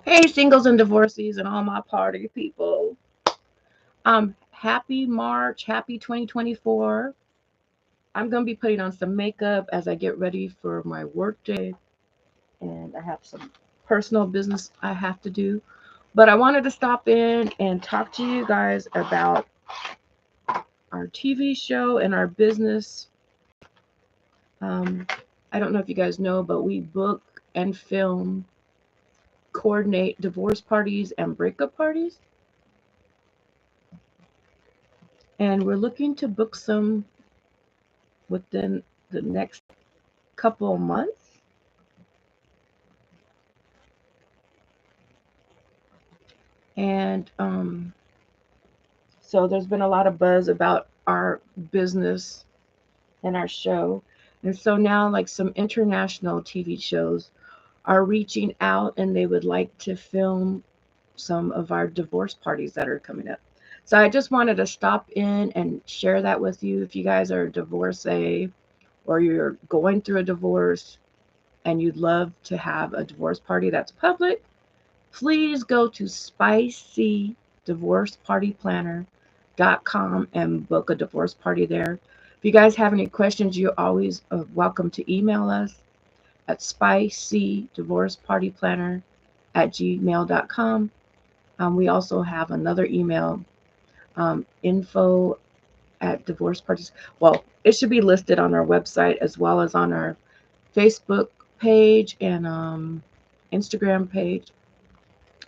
Hey, singles and divorcees and all my party people. Happy March, happy 2024. I'm going to be putting on some makeup as I get ready for my work day, and I have some personal business I have to do. But I wanted to stop in and talk to you guys about our TV show and our business. Um, I don't know if you guys know, but we book and film, coordinate divorce parties and breakup parties. And we're looking to book some within the next couple of months. And so there's been a lot of buzz about our business and our show. And so now, like, some international TV shows are reaching out and they would like to film some of our divorce parties that are coming up. So I just wanted to stop in and share that with you. If you guys are a divorcee or you're going through a divorce and you'd love to have a divorce party that's public, please go to spicydivorcepartyplanner.com and book a divorce party there. If you guys have any questions, you're always welcome to email us at spicydivorcepartyplanner@gmail.com. We also have another email, info at divorce parties. Well, it should be listed on our website as well as on our Facebook page and Instagram page.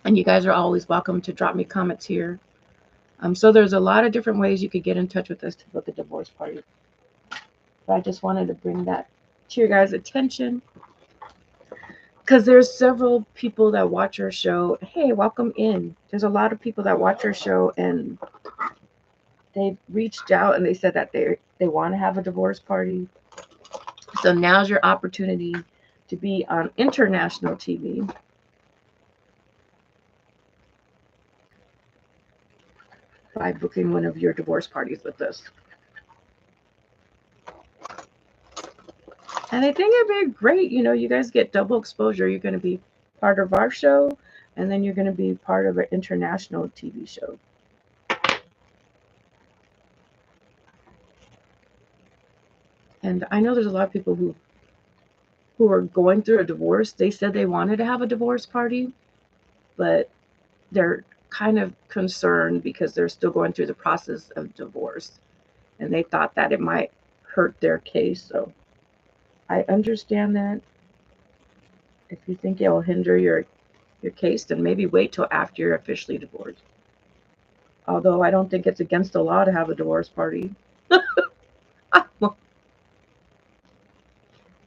And you guys are always welcome to drop me comments here. So there's a lot of different ways you could get in touch with us to book a divorce party. But I just wanted to bring that to your guys' attention because there's several people that watch our show. Hey, welcome in. There's a lot of people that watch our show and they reached out and they said that they want to have a divorce party. So now's your opportunity to be on international TV. By booking one of your divorce parties with us. And I think it'd be great. You know, you guys get double exposure. You're going to be part of our show, and then you're going to be part of an international TV show. And I know there's a lot of people who are going through a divorce. They said they wanted to have a divorce party, but they're kind of concerned because they're still going through the process of divorce, and they thought that it might hurt their case. So I understand that. If you think it will hinder your case, then maybe wait till after you're officially divorced. Although I don't think it's against the law to have a divorce party.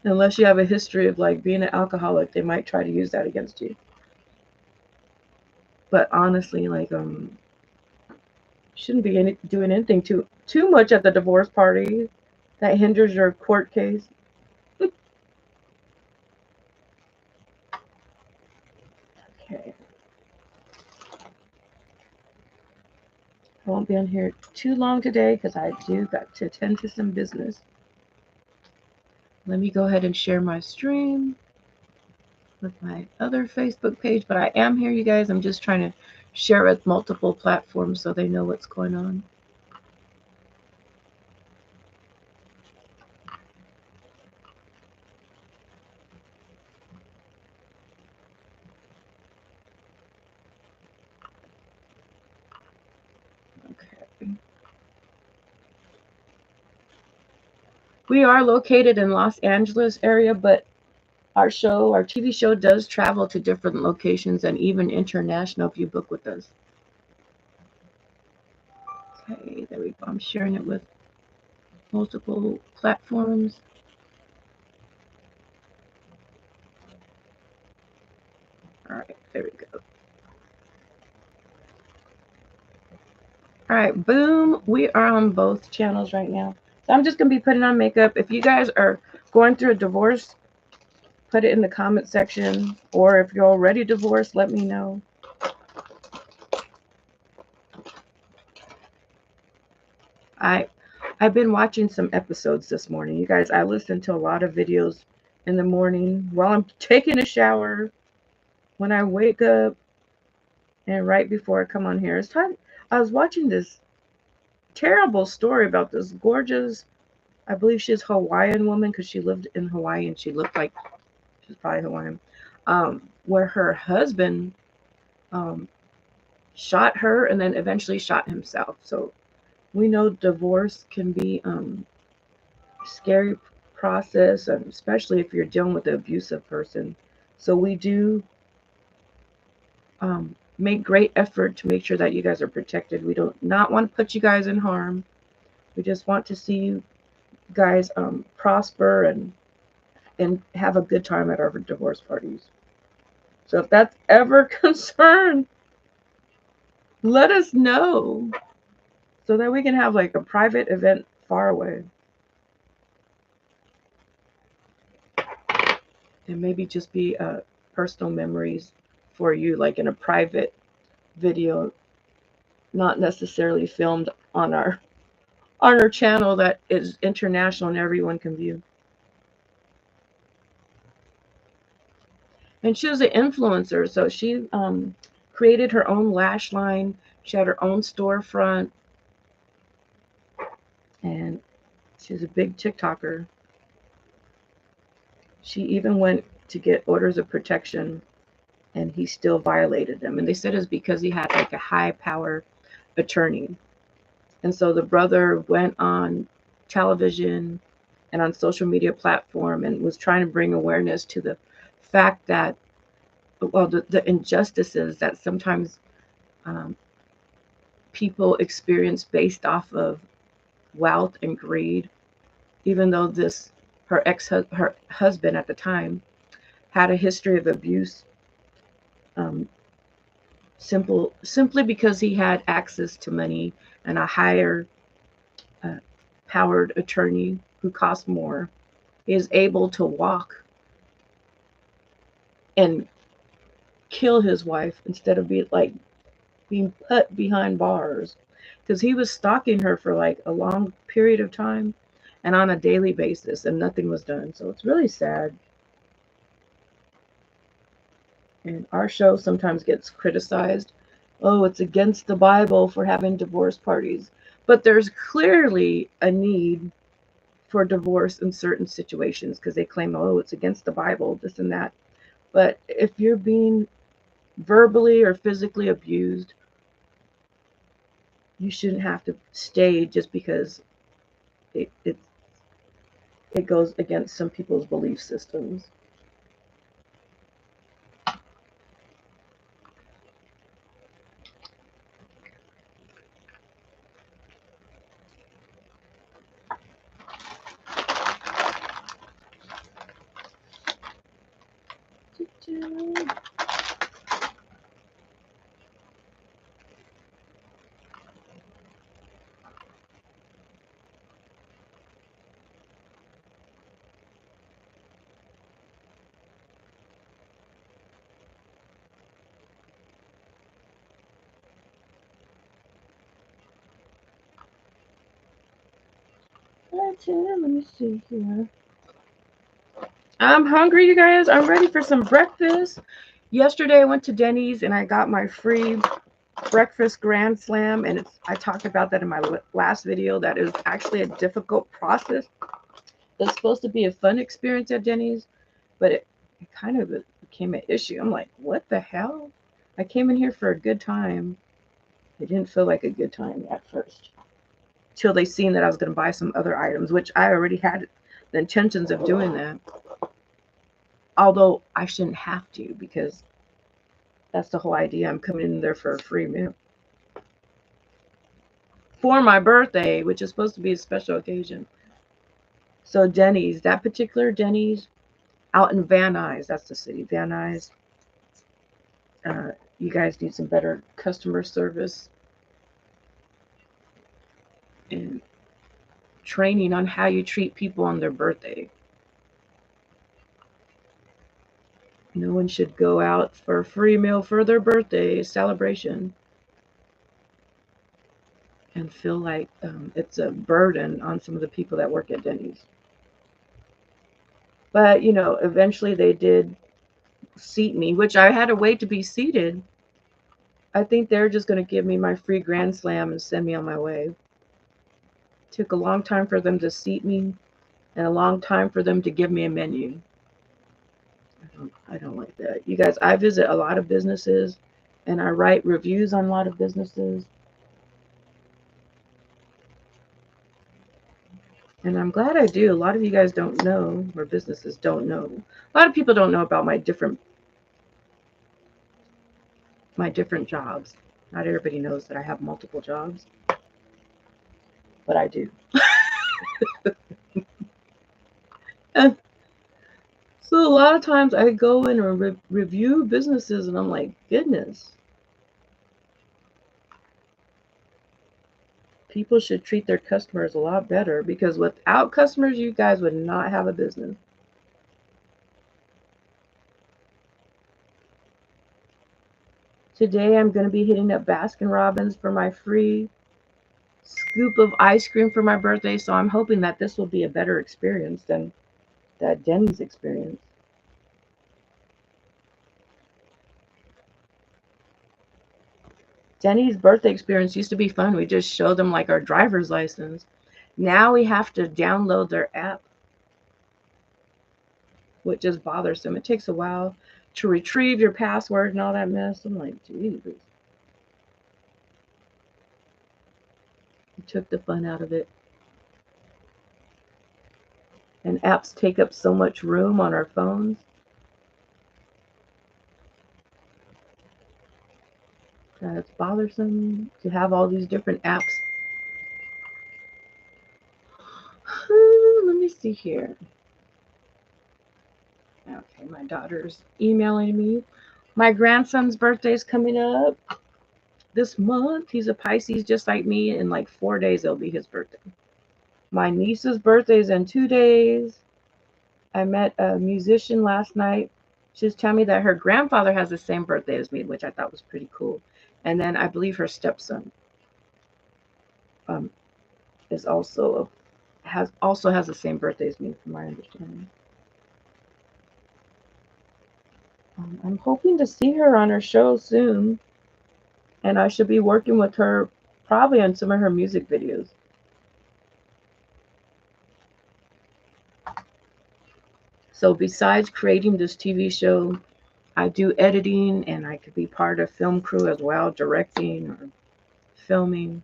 Unless you have a history of like being an alcoholic, they might try to use that against you. But honestly, like shouldn't be doing anything too much at the divorce party that hinders your court case. Okay. I won't be on here too long today because I do got to attend to some business. Let me go ahead and share my stream with my other Facebook page, but I am here, you guys. I'm just trying to share with multiple platforms so they know what's going on. Okay. We are located in Los Angeles area, but our TV show does travel to different locations and even international if you book with us. Okay, there we go. I'm sharing it with multiple platforms. All right, there we go. All right, boom. We are on both channels right now. So I'm just going to be putting on makeup. If you guys are going through a divorce, put it in the comment section. Or if you're already divorced, let me know. I've been watching some episodes this morning. You guys, I listen to a lot of videos in the morning while I'm taking a shower, when I wake up, And right before I come on here, it's time. I was watching this terrible story about this gorgeous, I believe she's Hawaiian woman because she lived in Hawaii and she looked like she's probably Hawaiian, where her husband um, shot her and then eventually shot himself. So we know divorce can be scary process, especially if you're dealing with an abusive person. So we do make great effort to make sure that you guys are protected. We don't not want to put you guys in harm. We just want to see you guys prosper and have a good time at our divorce parties. So if that's ever a concern, let us know so that we can have like a private event far away. And maybe just be personal memories for you, like in a private video, not necessarily filmed on our channel that is international and everyone can view. And she was an influencer, so she created her own lash line. She had her own storefront, and she's a big TikToker. She even went to get orders of protection, and he still violated them. And they said it's because he had like a high power attorney. And so the brother went on television and on social media platform and was trying to bring awareness to the fact that, well, the injustices that sometimes um, people experience based off of wealth and greed, even though her husband at the time had a history of abuse, um, simply because he had access to money and a higher uh, powered attorney who cost more, is able to walk and kill his wife instead of being put behind bars, because he was stalking her for like a long period of time and on a daily basis and nothing was done. So it's really sad. And our show sometimes gets criticized. Oh, it's against the Bible for having divorce parties. But there's clearly a need for divorce in certain situations because they claim, oh, it's against the Bible, this and that. But if you're being verbally or physically abused, you shouldn't have to stay just because it, it, it goes against some people's belief systems. Let me see here. I'm hungry, you guys. I'm ready for some breakfast. Yesterday I went to Denny's and I got my free breakfast grand slam, and I talked about that in my last video. That is actually a difficult process. It's supposed to be a fun experience at Denny's, but it kind of became an issue. I'm like, what the hell? I came in here for a good time. It didn't feel like a good time at first, till they seen that I was going to buy some other items, which I already had the intentions of doing that. Although I shouldn't have to, because that's the whole idea. I'm coming in there for a free meal for my birthday, which is supposed to be a special occasion. So Denny's, that particular Denny's out in Van Nuys, that's the city, Van Nuys. You guys need some better customer service and training on how you treat people on their birthday. No one should go out for a free meal for their birthday celebration and feel like it's a burden on some of the people that work at Denny's. But, eventually they did seat me, which I had to wait to be seated I think they're just going to give me my free Grand Slam and send me on my way. Took a long time for them to seat me and a long time for them to give me a menu. I don't like that. You guys, I visit a lot of businesses and I write reviews on a lot of businesses. And I'm glad I do. A lot of you guys don't know, or businesses don't know. A lot of people don't know about my different jobs. Not everybody knows that I have multiple jobs, but I do. And so a lot of times I go in and review businesses and I'm like, goodness, people should treat their customers a lot better because without customers, you guys would not have a business. Today I'm going to be hitting up Baskin Robbins for my free scoop of ice cream for my birthday. So I'm hoping that this will be a better experience than that Denny's experience. Denny's birthday experience used to be fun. We just showed them like our driver's license. Now we have to download their app, which is bothersome. It takes a while to retrieve your password and all that mess. I'm like, Jesus. It took the fun out of it. And apps take up so much room on our phones. It's bothersome to have all these different apps. Let me see here. Okay, my daughter's emailing me. My grandson's birthday is coming up this month. He's a Pisces just like me. In like 4 days, it'll be his birthday. My niece's birthday is in 2 days. I met a musician last night. She was telling me that her grandfather has the same birthday as me, which I thought was pretty cool. And then I believe her stepson is also has the same birthday as me, from my understanding. I'm hoping to see her on her show soon, and I should be working with her probably on some of her music videos. So besides creating this TV show, I do editing and I could be part of film crew as well, directing or filming.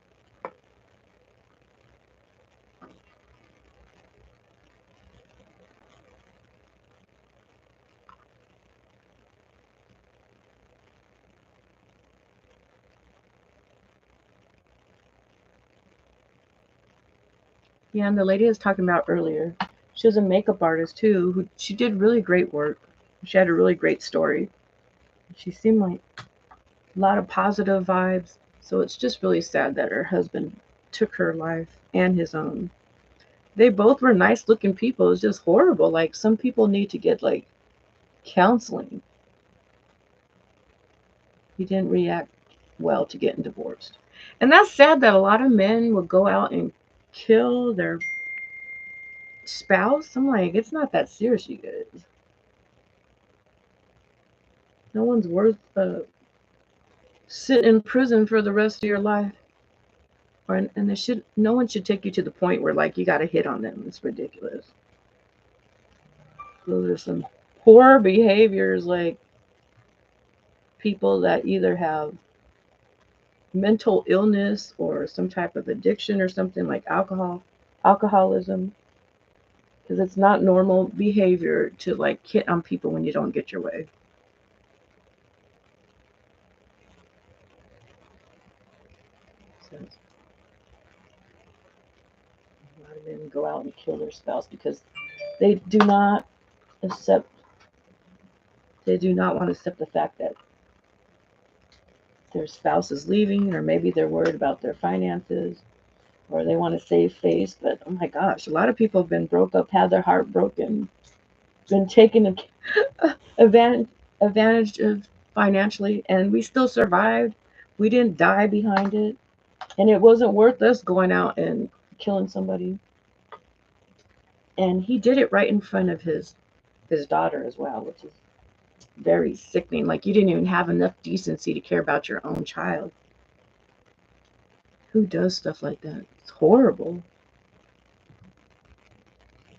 Yeah, and the lady I was talking about earlier, she was a makeup artist too, who she did really great work. She had a really great story. She seemed like a lot of positive vibes. So it's just really sad that her husband took her life and his own. They both were nice looking people. It's just horrible. Like some people need to get like counseling. He didn't react well to getting divorced. And that's sad that a lot of men will go out and kill their spouse. I'm like, it's not that serious, you guys. No one's worth sitting in prison for the rest of your life. And no one should take you to the point where like you got to hit on them. It's ridiculous. Those are some poor behaviors, like people that either have mental illness or some type of addiction or something like alcoholism, because it's not normal behavior to like hit on people when you don't get your way. So, a lot of men go out and kill their spouse because they do not accept they do not want to accept the fact that their spouse is leaving, or maybe they're worried about their finances, or they want to save face. But oh my gosh, a lot of people have been broke up, had their heart broken, been taken advantage of financially, and we still survived. We didn't die behind it, and it wasn't worth us going out and killing somebody. And he did it right in front of his daughter as well, which is very sickening. Like you didn't even have enough decency to care about your own child. Who does stuff like that? It's horrible.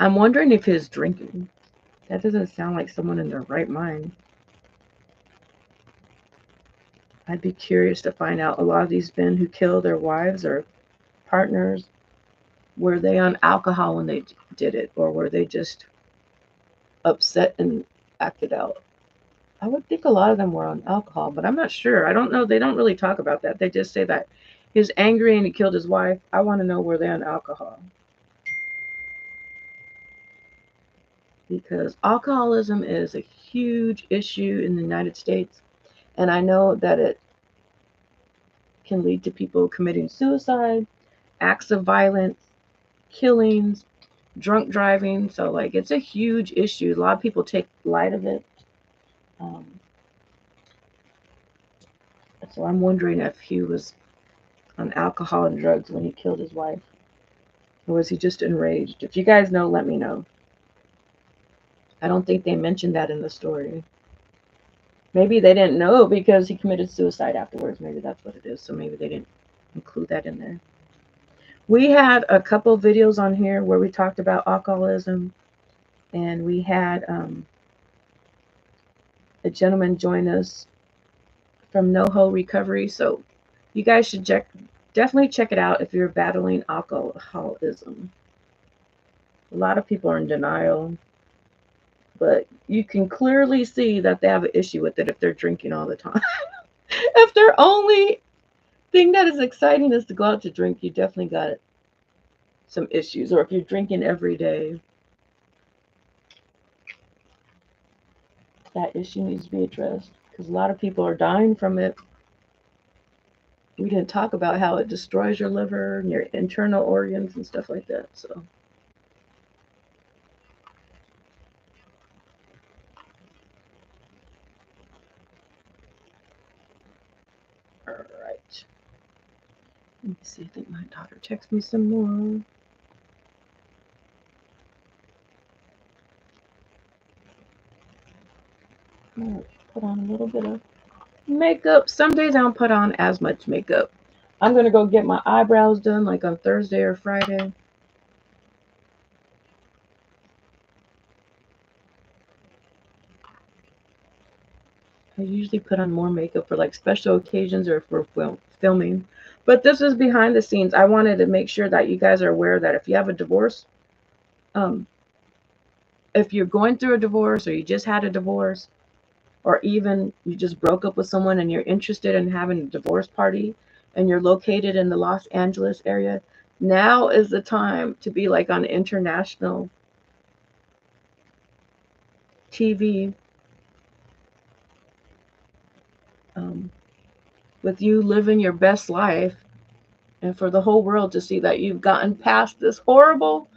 I'm wondering if he's drinking. That doesn't sound like someone in their right mind. I'd be curious to find out. A lot of these men who kill their wives or partners, were they on alcohol when they did it, or were they just upset and acted out? I would think a lot of them were on alcohol, but I'm not sure. I don't know. They don't really talk about that. They just say that he was angry and he killed his wife. I want to know, were they on alcohol? Because alcoholism is a huge issue in the United States. And I know that it can lead to people committing suicide, acts of violence, killings, drunk driving. So, like, it's a huge issue. A lot of people take light of it. Um, so, I'm wondering if he was on alcohol and drugs when he killed his wife. Or was he just enraged? If you guys know, let me know. I don't think they mentioned that in the story. Maybe they didn't know because he committed suicide afterwards. Maybe that's what it is. So maybe they didn't include that in there. We had a couple videos on here where we talked about alcoholism, and we had a gentleman join us from NoHo Recovery. So you guys should definitely check it out if you're battling alcoholism. A lot of people are in denial, but you can clearly see that they have an issue with it if they're drinking all the time. If their only thing that is exciting is to go out to drink, you definitely got some issues. Or if you're drinking every day, that issue needs to be addressed because a lot of people are dying from it. We didn't talk about how it destroys your liver and your internal organs and stuff like that. So, all right. Let me see. I think my daughter texted me some more. I'm gonna put on a little bit of makeup. Some days I don't put on as much makeup. I'm gonna go get my eyebrows done like on Thursday or Friday. I usually put on more makeup for like special occasions or for filming. But this is behind the scenes. I wanted to make sure that you guys are aware that if you have a divorce, um, if you're going through a divorce or you just had a divorce, or even you just broke up with someone and you're interested in having a divorce party and you're located in the Los Angeles area, now is the time to be like on international TV, um, with you living your best life, and for the whole world to see that you've gotten past this horrible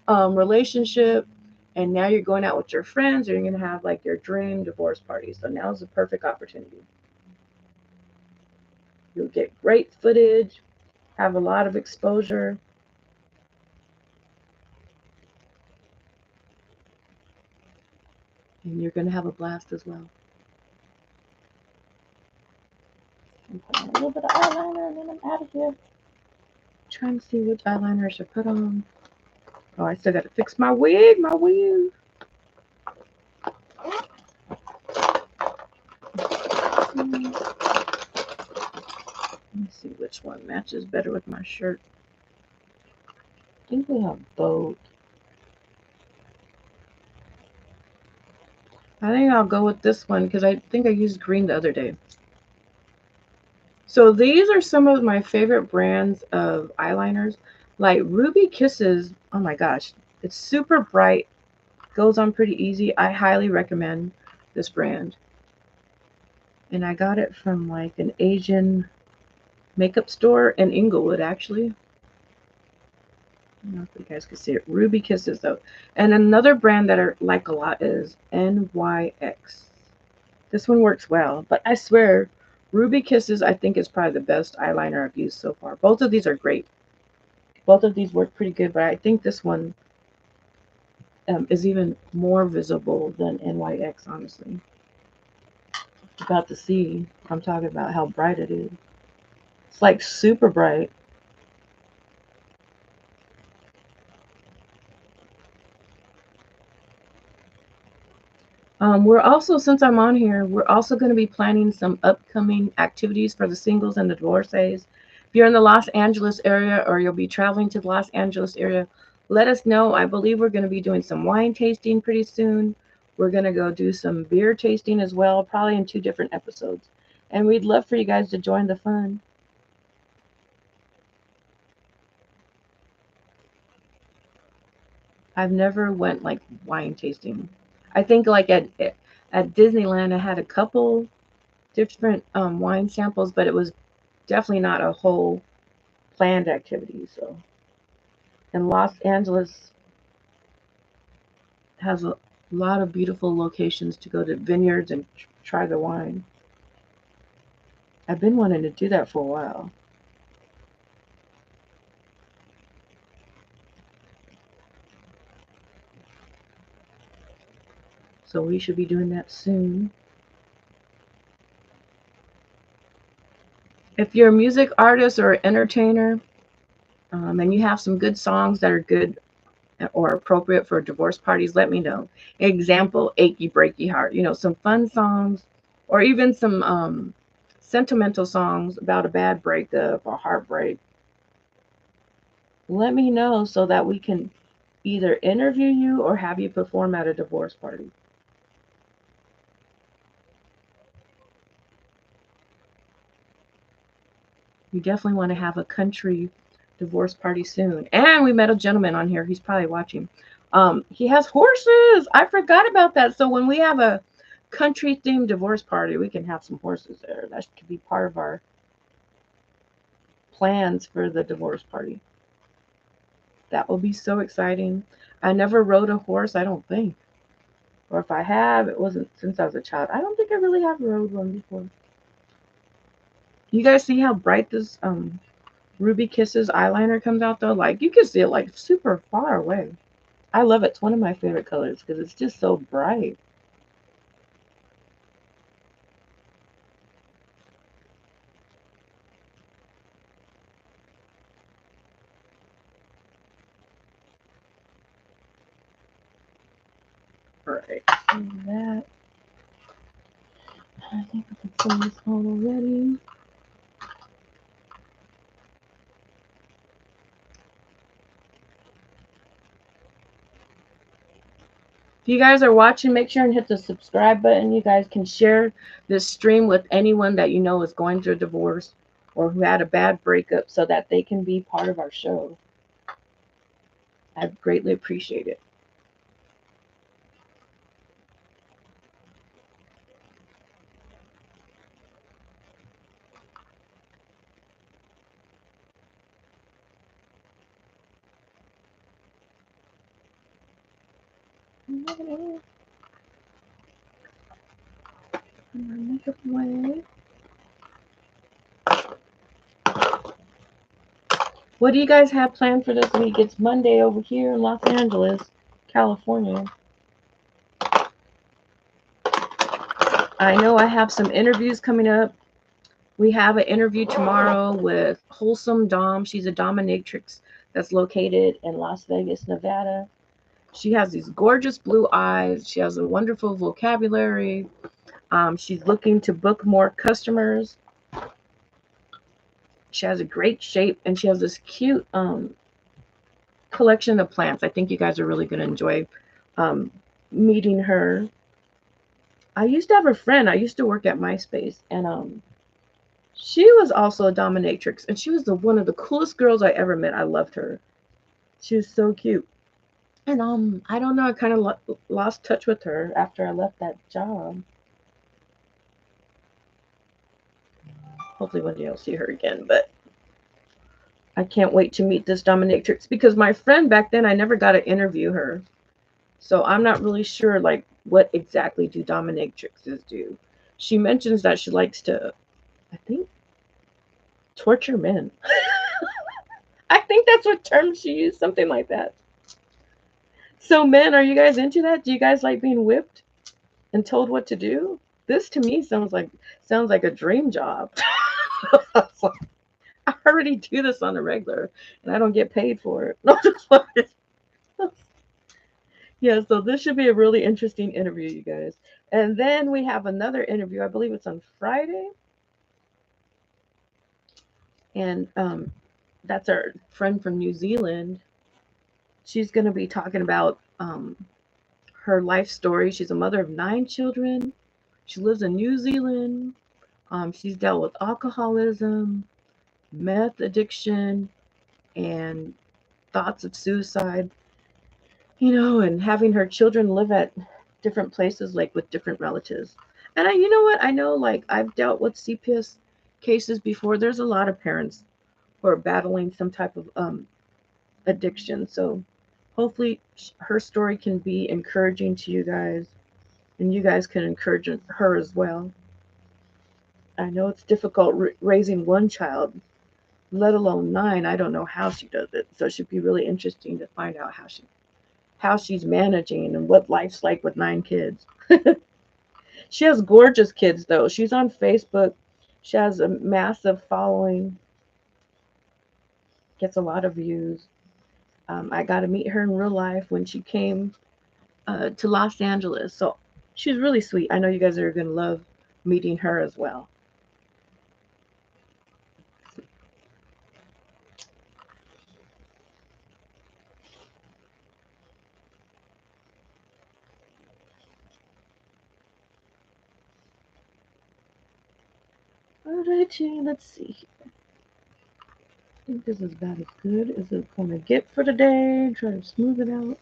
relationship, and now you're going out with your friends, or you're going to have like your dream divorce party. So now is the perfect opportunity. You'll get great footage, have a lot of exposure, and you're going to have a blast as well. I'm putting a little bit of eyeliner and then I'm out of here. Trying to see which eyeliner I should put on. Oh, I still got to fix my wig. My wig. Let me see which one matches better with my shirt. I think we have both. I think I'll go with this one because I think I used green the other day. So these are some of my favorite brands of eyeliners. Like Ruby Kisses. Oh my gosh. It's super bright. Goes on pretty easy. I highly recommend this brand. And I got it from like an Asian makeup store in Inglewood, actually. I don't know if you guys can see it. Ruby Kisses, though. And another brand that I like a lot is NYX. This one works well, but I swear, Ruby Kisses, I think, is probably the best eyeliner I've used so far. Both of these are great. Both of these work pretty good, but I think this one is even more visible than NYX, honestly. About to see. I'm talking about how bright it is. It's like super bright. We're also, since I'm on here, we're also going to be planning some upcoming activities for the singles and the divorcees. If you're in the Los Angeles area or you'll be traveling to the Los Angeles area, let us know. I believe we're going to be doing some wine tasting pretty soon. We're going to go do some beer tasting as well, probably in 2 different episodes. And we'd love for you guys to join the fun. I've never went like wine tasting. I think like at Disneyland, I had a couple different wine samples, but it was definitely not a whole planned activity. So, and Los Angeles has a lot of beautiful locations to go to vineyards and try the wine. I've been wanting to do that for a while. So we should be doing that soon. If you're a music artist or entertainer, and you have some good songs that are good or appropriate for divorce parties, let me know. Example, Achy Breaky Heart, some fun songs or even some sentimental songs about a bad breakup or heartbreak. Let me know so that we can either interview you or have you perform at a divorce party. You definitely want to have a country divorce party soon. And we met a gentleman on here. He's probably watching. He has horses. I forgot about that. So when we have a country themed divorce party, we can have some horses there. That could be part of our plans for the divorce party. That will be so exciting. I never rode a horse, I don't think. Or if I have, it wasn't since I was a child. I don't think I really have rode one before. You guys see how bright this Ruby Kisses eyeliner comes out though? Like you can see it like super far away. I love it. It's one of my favorite colors because it's just so bright. Right. And that. I think I can turn this on already. If you guys are watching, make sure and hit the subscribe button. You guys can share this stream with anyone that you know is going through a divorce or who had a bad breakup so that they can be part of our show. I greatly appreciate it. Makeup away. What do you guys have planned for this week? It's Monday over here in Los Angeles, California. I know I have some interviews coming up. We have an interview tomorrow with Wholesome Dom. She's a dominatrix that's located in Las Vegas, Nevada. She has these gorgeous blue eyes. She has a wonderful vocabulary. She's looking to book more customers. She has a great shape and she has this cute collection of plants. I think you guys are really going to enjoy meeting her. I used to have a friend. I used to work at MySpace, and she was also a dominatrix, and she was one of the coolest girls I ever met. I loved her. She was so cute. And I don't know. I kind of lost touch with her after I left that job. Hopefully one day I'll see her again, but I can't wait to meet this dominatrix because my friend back then I never got to interview her. So I'm not really sure like what exactly do dominatrixes do. She mentions that she likes to, I think, torture men. I think that's what term she used, something like that. So men, are you guys into that? Do you guys like being whipped and told what to do? This to me sounds like a dream job. I already do this on a regular, and I don't get paid for it. No, just like, yeah. So this should be a really interesting interview, you guys. And then we have another interview. I believe it's on Friday, and that's our friend from New Zealand. She's going to be talking about her life story. She's a mother of 9 children. She lives in New Zealand. She's dealt with alcoholism, meth addiction, and thoughts of suicide, and having her children live at different places, like with different relatives. And you know what? I know, like, I've dealt with CPS cases before. There's a lot of parents who are battling some type of addiction. So hopefully her story can be encouraging to you guys, and you guys can encourage her as well. I know it's difficult raising one child, let alone 9. I don't know how she does it. So it should be really interesting to find out how she's managing and what life's like with 9 kids. She has gorgeous kids though. She's on Facebook. She has a massive following, gets a lot of views. I got to meet her in real life when she came to Los Angeles. So she's really sweet. I know you guys are going to love meeting her as well. Alrighty, let's see. I think this is about as good as it's going to get for today. Try to smooth it out.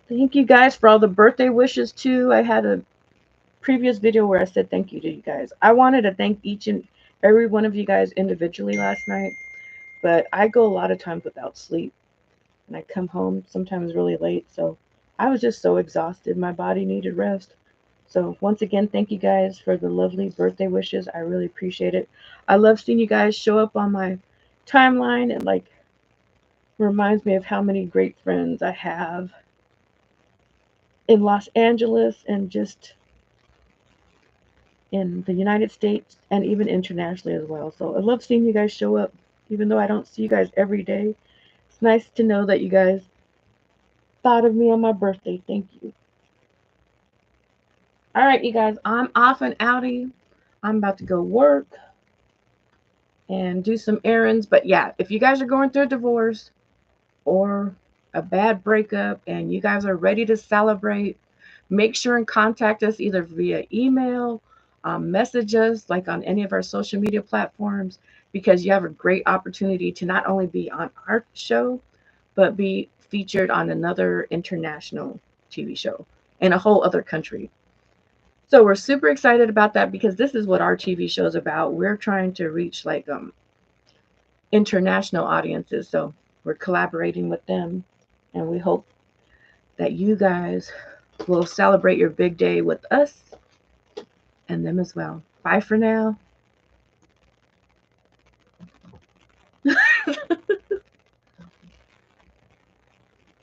Thank you guys for all the birthday wishes too. I had a previous video where I said thank you to you guys. I wanted to thank each and every one of you guys individually last night, but I go a lot of times without sleep and I come home sometimes really late. So I was just so exhausted. My body needed rest. So once again, thank you guys for the lovely birthday wishes. I really appreciate it. I love seeing you guys show up on my timeline. It like reminds me of how many great friends I have in Los Angeles and just in the United States and even internationally as well. So I love seeing you guys show up, even though I don't see you guys every day. It's nice to know that you guys thought of me on my birthday. Thank you. All right, you guys, I'm off and outie. I'm about to go work and do some errands. But yeah, if you guys are going through a divorce or a bad breakup and you guys are ready to celebrate, make sure and contact us either via email, message us like on any of our social media platforms, because you have a great opportunity to not only be on our show, but be featured on another international TV show in a whole other country. So we're super excited about that because this is what our TV show is about. We're trying to reach like international audiences. So we're collaborating with them, and we hope that you guys will celebrate your big day with us and them as well. Bye for now.